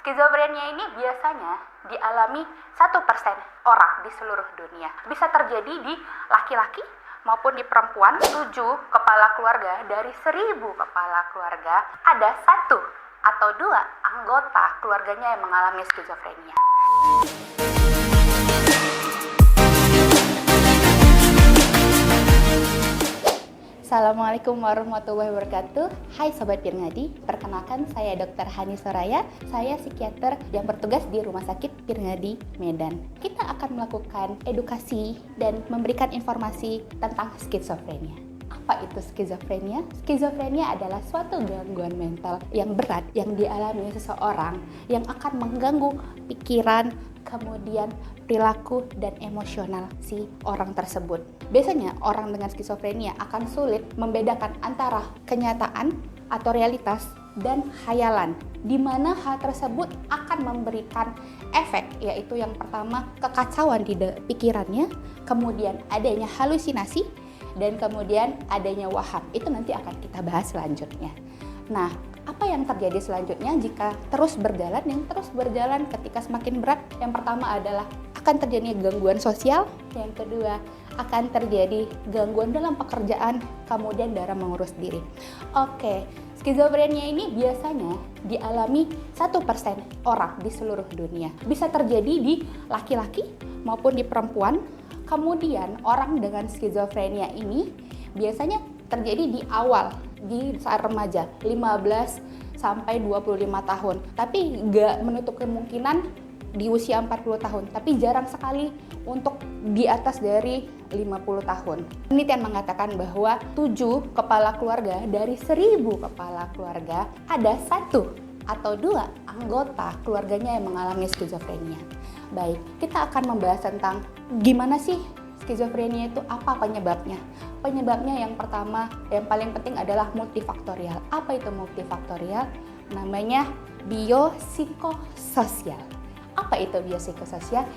Skizofrenia ini biasanya dialami 1% orang di seluruh dunia. Bisa terjadi di laki-laki maupun di perempuan. 7 kepala keluarga dari 1000 kepala keluarga ada 1 atau 2 anggota keluarganya yang mengalami skizofrenia. Assalamualaikum warahmatullahi wabarakatuh. Hai Sobat Pirngadi, perkenalkan saya Dr. Hani Soraya. Saya psikiater yang bertugas di Rumah Sakit Pirngadi, Medan. Kita akan melakukan edukasi dan memberikan informasi tentang skizofrenia. Apa itu skizofrenia? Skizofrenia adalah suatu gangguan mental yang berat yang dialami seseorang yang akan mengganggu pikiran, kemudian perilaku dan emosional si orang tersebut. Biasanya orang dengan skizofrenia akan sulit membedakan antara kenyataan atau realitas dan khayalan, di mana hal tersebut akan memberikan efek, yaitu yang pertama kekacauan di pikirannya, kemudian adanya halusinasi, dan kemudian adanya waham. Itu nanti akan kita bahas selanjutnya. Nah, apa yang terjadi selanjutnya jika terus berjalan? Yang terus berjalan ketika semakin berat, yang pertama adalah akan terjadi gangguan sosial, yang kedua akan terjadi gangguan dalam pekerjaan, kemudian dalam mengurus diri. Oke, skizofrenia ini biasanya dialami 1% orang di seluruh dunia. Bisa terjadi di laki-laki maupun di perempuan. Kemudian orang dengan skizofrenia ini biasanya terjadi di awal, di saat remaja, 15 sampai 25 tahun. Tapi nggak menutup kemungkinan di usia 40 tahun, tapi jarang sekali untuk di atas dari 50 tahun. Penelitian mengatakan bahwa 7 kepala keluarga dari 1000 kepala keluarga ada 1 atau 2 anggota keluarganya yang mengalami skizofrenia. Baik, kita akan membahas tentang gimana sih skizofrenia itu, apa penyebabnya. Penyebabnya yang pertama, yang paling penting adalah multifaktorial. Apa itu multifaktorial? Namanya biopsikososial. Apa itu biopsikososial?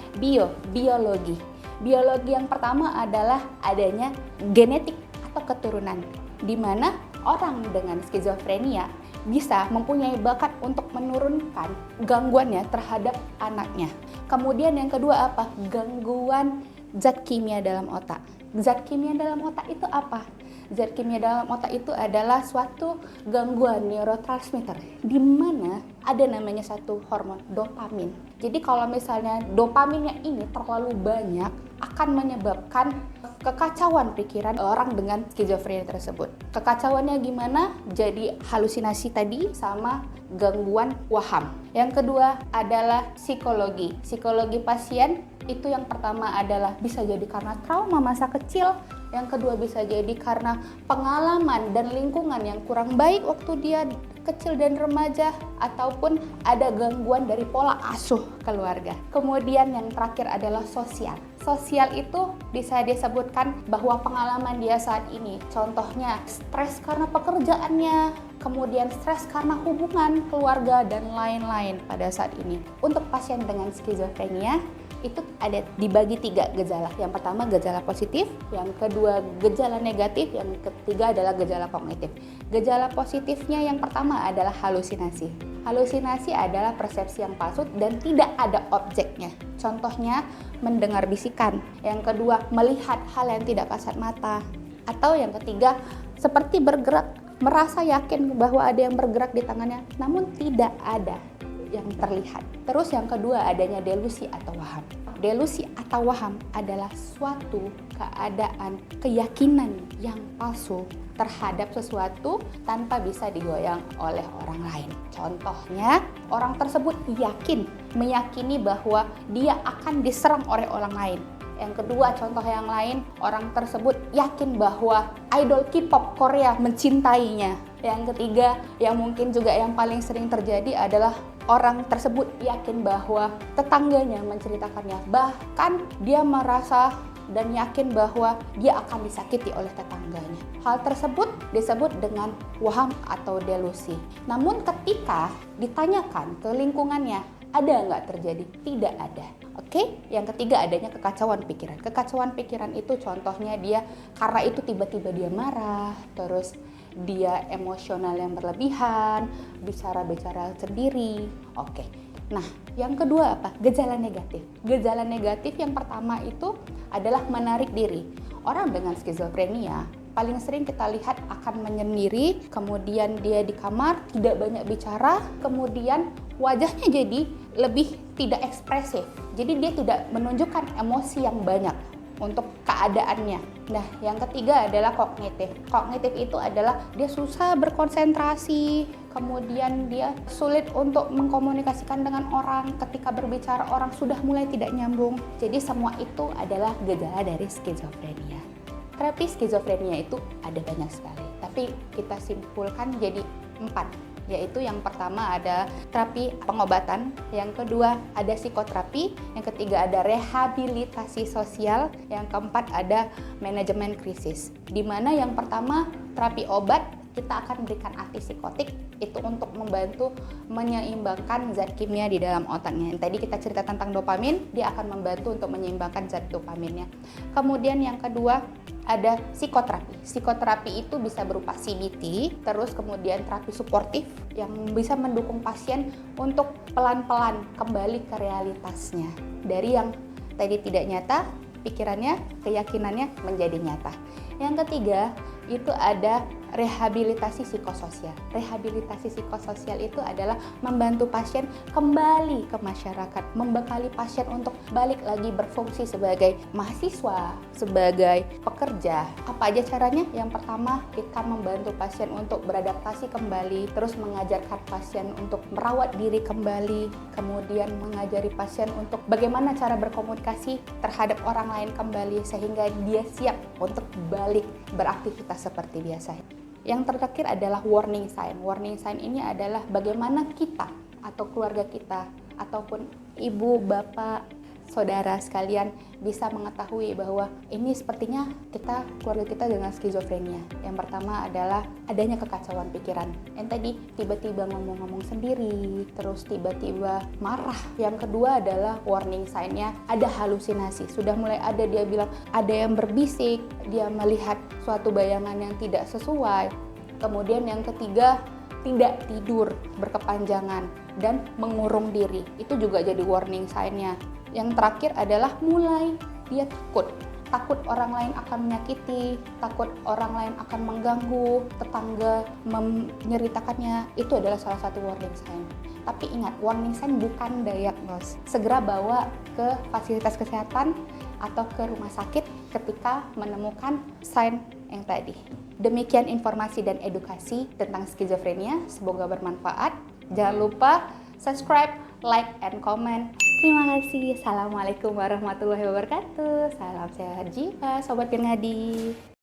Biologi. Biologi yang pertama adalah adanya genetik atau keturunan, di mana orang dengan skizofrenia bisa mempunyai bakat untuk menurunkan gangguannya terhadap anaknya. Kemudian yang kedua apa? Gangguan zat kimia dalam otak. Zat kimia dalam otak itu apa? Zat kimia dalam otak itu adalah suatu gangguan neurotransmitter di mana ada namanya satu hormon dopamin. Jadi kalau misalnya dopaminnya ini terlalu banyak akan menyebabkan kekacauan pikiran orang dengan skizofrenia tersebut. Kekacauannya gimana? Jadi halusinasi tadi sama gangguan waham. Yang kedua adalah psikologi. Psikologi pasien itu yang pertama adalah bisa jadi karena trauma masa kecil, yang kedua bisa jadi karena pengalaman dan lingkungan yang kurang baik waktu dia kecil dan remaja, ataupun ada gangguan dari pola asuh keluarga. Kemudian yang terakhir adalah sosial. Sosial itu bisa disebutkan bahwa pengalaman dia saat ini, contohnya stres karena pekerjaannya, kemudian stres karena hubungan keluarga dan lain-lain pada saat ini. Untuk pasien dengan skizofrenia itu ada dibagi 3 gejala. Yang pertama gejala positif, yang kedua gejala negatif, yang ketiga adalah gejala kognitif. Gejala positifnya yang pertama adalah halusinasi. Halusinasi adalah persepsi yang palsu dan tidak ada objeknya. Contohnya mendengar bisikan. Yang kedua melihat hal yang tidak kasat mata. Atau yang ketiga seperti bergerak, merasa yakin bahwa ada yang bergerak di tangannya, namun tidak ada yang terlihat. Terus yang kedua adanya delusi atau waham. Delusi atau waham adalah suatu keadaan keyakinan yang palsu terhadap sesuatu tanpa bisa digoyang oleh orang lain. Contohnya, orang tersebut meyakini bahwa dia akan diserang oleh orang lain. Yang kedua, contoh yang lain, orang tersebut yakin bahwa idol K-pop Korea mencintainya. Yang ketiga, yang mungkin juga yang paling sering terjadi adalah orang tersebut yakin bahwa tetangganya menceritakannya. Bahkan dia merasa dan yakin bahwa dia akan disakiti oleh tetangganya. Hal tersebut disebut dengan waham atau delusi. Namun ketika ditanyakan ke lingkungannya, ada nggak terjadi? Tidak ada. Oke, yang ketiga adanya kekacauan pikiran. Kekacauan pikiran itu contohnya dia karena itu tiba-tiba dia marah, terus dia emosional yang berlebihan, bicara-bicara sendiri. Oke. Nah, yang kedua apa? Gejala negatif. Gejala negatif yang pertama itu adalah menarik diri. Orang dengan skizofrenia paling sering kita lihat akan menyendiri, kemudian dia di kamar, tidak banyak bicara, kemudian wajahnya jadi lebih tidak ekspresif. Jadi dia tidak menunjukkan emosi yang banyak untuk keadaannya. Nah, yang ketiga adalah kognitif. Kognitif itu adalah dia susah berkonsentrasi, kemudian dia sulit untuk mengkomunikasikan dengan orang, ketika berbicara orang sudah mulai tidak nyambung. Jadi semua itu adalah gejala dari skizofrenia. Terapi skizofrenia itu ada banyak sekali, tapi kita simpulkan jadi 4. Yaitu yang pertama ada terapi pengobatan, yang kedua ada psikoterapi, yang ketiga ada rehabilitasi sosial, yang keempat ada manajemen krisis. Di mana yang pertama terapi obat kita akan berikan antipsikotik itu untuk membantu menyeimbangkan zat kimia di dalam otaknya. Yang tadi kita cerita tentang dopamin, dia akan membantu untuk menyeimbangkan zat dopaminnya. Kemudian yang kedua ada psikoterapi. Psikoterapi itu bisa berupa CBT, terus kemudian terapi suportif yang bisa mendukung pasien untuk pelan-pelan kembali ke realitasnya. Dari yang tadi tidak nyata, pikirannya, keyakinannya menjadi nyata. Yang ketiga, itu ada rehabilitasi psikososial. Rehabilitasi psikososial itu adalah membantu pasien kembali ke masyarakat, membekali pasien untuk balik lagi berfungsi sebagai mahasiswa, sebagai pekerja. Apa aja caranya? Yang pertama, kita membantu pasien untuk beradaptasi kembali, terus mengajarkan pasien untuk merawat diri kembali, kemudian mengajari pasien untuk bagaimana cara berkomunikasi terhadap orang lain kembali sehingga dia siap untuk balik beraktivitas seperti biasa. Yang terakhir adalah warning sign. Warning sign ini adalah bagaimana kita atau keluarga kita ataupun ibu, bapak, saudara sekalian bisa mengetahui bahwa ini sepertinya keluarga kita dengan skizofrenia. Yang pertama adalah adanya kekacauan pikiran. Yang tadi tiba-tiba ngomong-ngomong sendiri, terus tiba-tiba marah. Yang kedua adalah warning sign-nya ada halusinasi. Sudah mulai ada dia bilang ada yang berbisik, dia melihat suatu bayangan yang tidak sesuai. Kemudian yang ketiga tidak tidur berkepanjangan dan mengurung diri. Itu juga jadi warning sign-nya. Yang terakhir adalah mulai dia takut orang lain akan menyakiti, takut orang lain akan mengganggu, tetangga menceritakannya. Itu adalah salah satu warning sign. Tapi ingat, warning sign bukan diagnos. Segera bawa ke fasilitas kesehatan atau ke rumah sakit ketika menemukan sign yang tadi. Demikian informasi dan edukasi tentang skizofrenia. Semoga bermanfaat. Jangan lupa subscribe, like, and comment. Terima kasih. Assalamualaikum warahmatullahi wabarakatuh. Salam sehat jiwa, Sobat Pirngadi.